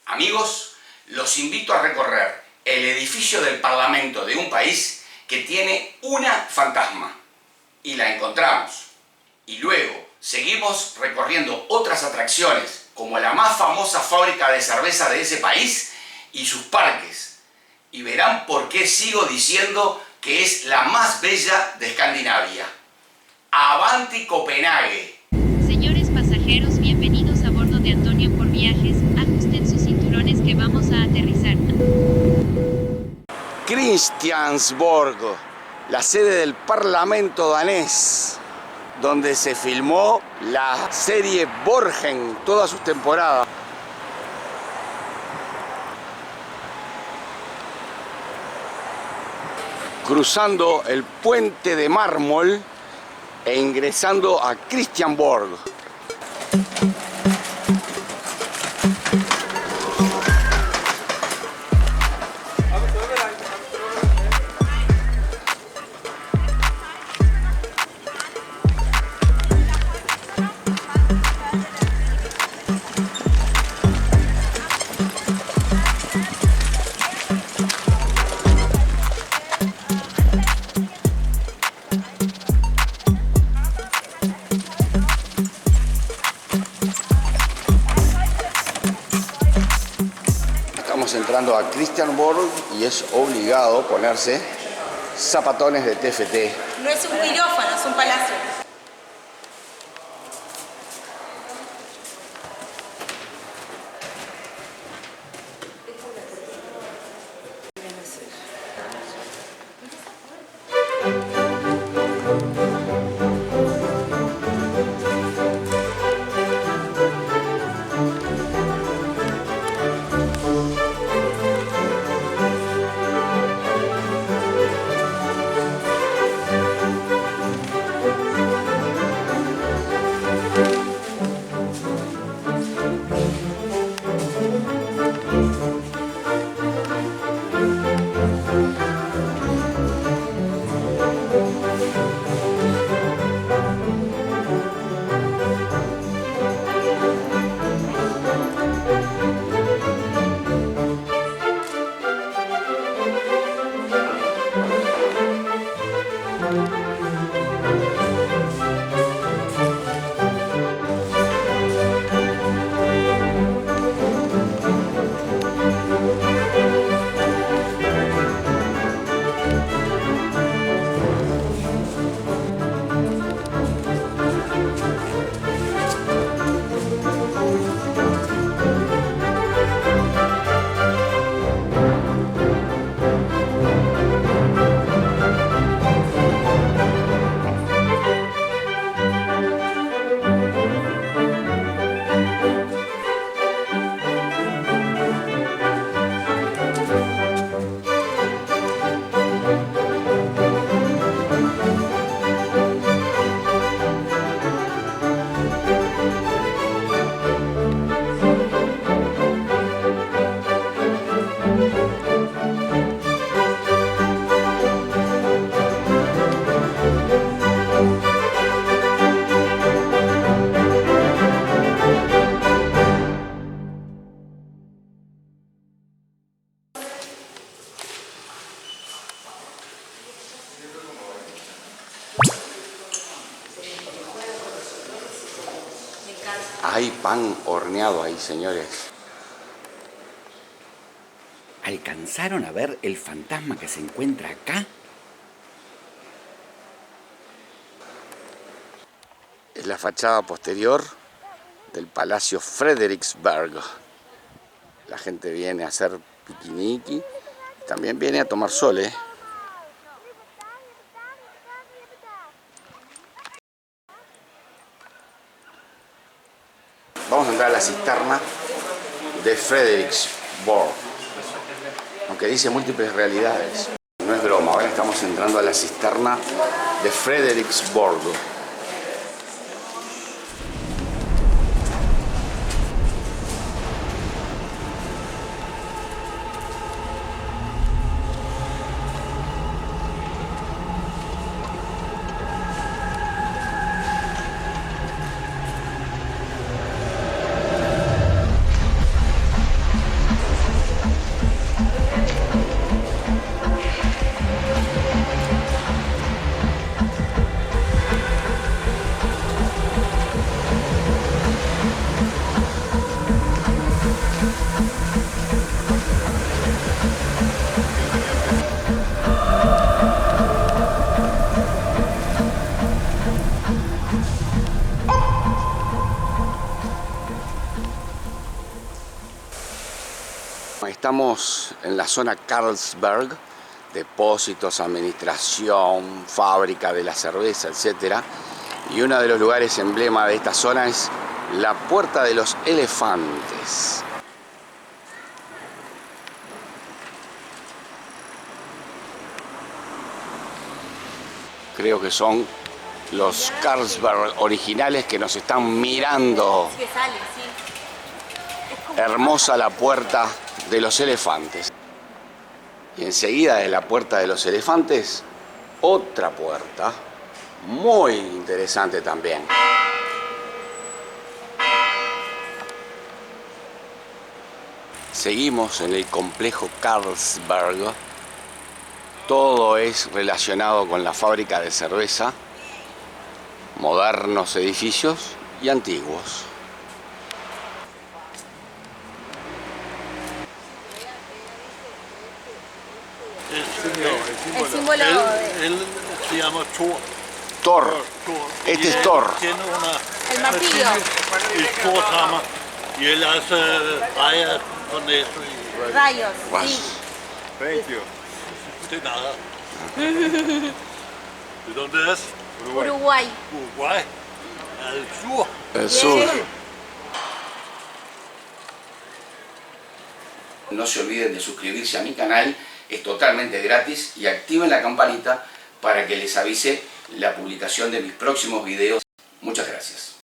Amigos, los invito a recorrer el edificio del Parlamento de un país que tiene una fantasma. Y la encontramos. Y luego seguimos recorriendo otras atracciones, como la más famosa fábrica de cerveza de ese país y sus parques. Y verán por qué sigo diciendo que es la más bella de Escandinavia. ¡Avanti Copenhague! Señores pasajeros, bienvenidos a bordo de Antonio por Viajes. Ajusten sus cinturones que vamos a aterrizar. Christiansborg, la sede del Parlamento danés, donde se filmó la serie Borgen, todas sus temporadas. Cruzando el puente de mármol e ingresando a Christiansborg. Entrando a Christiansborg y es obligado ponerse zapatones de TFT. No es un quirófano, es un palacio. Hay pan horneado ahí, señores. ¿Alcanzaron a ver el fantasma que se encuentra acá? Es la fachada posterior del Palacio Frederiksberg. La gente viene a hacer piquiniqui, también viene a tomar sol, ¿eh? Vamos a entrar a la cisterna de Frederiksborg, aunque dice múltiples realidades. No es broma, ahora estamos entrando a la cisterna de Frederiksborg. Estamos en la zona Carlsberg, depósitos, administración, fábrica de la cerveza, etc. Y uno de los lugares emblema de esta zona es la Puerta de los Elefantes. Creo que son los Carlsberg originales que nos están mirando. Hermosa la Puerta de los Elefantes. Y enseguida de la Puerta de los Elefantes, otra puerta muy interesante también. Seguimos en el complejo Carlsberg. Todo es relacionado con la fábrica de cerveza, modernos edificios y antiguos. El símbolo él se llama Thor. Thor. Este es Thor. Tiene El martillo. El Thor-hammer. Y él hace rayas con eso. Rayos. Sí. Thank you. De nada. ¿De dónde es? Uruguay. Uruguay. Al sur. El sur. No se olviden de suscribirse a mi canal, es totalmente gratis, y activen la campanita para que les avise la publicación de mis próximos videos. Muchas gracias.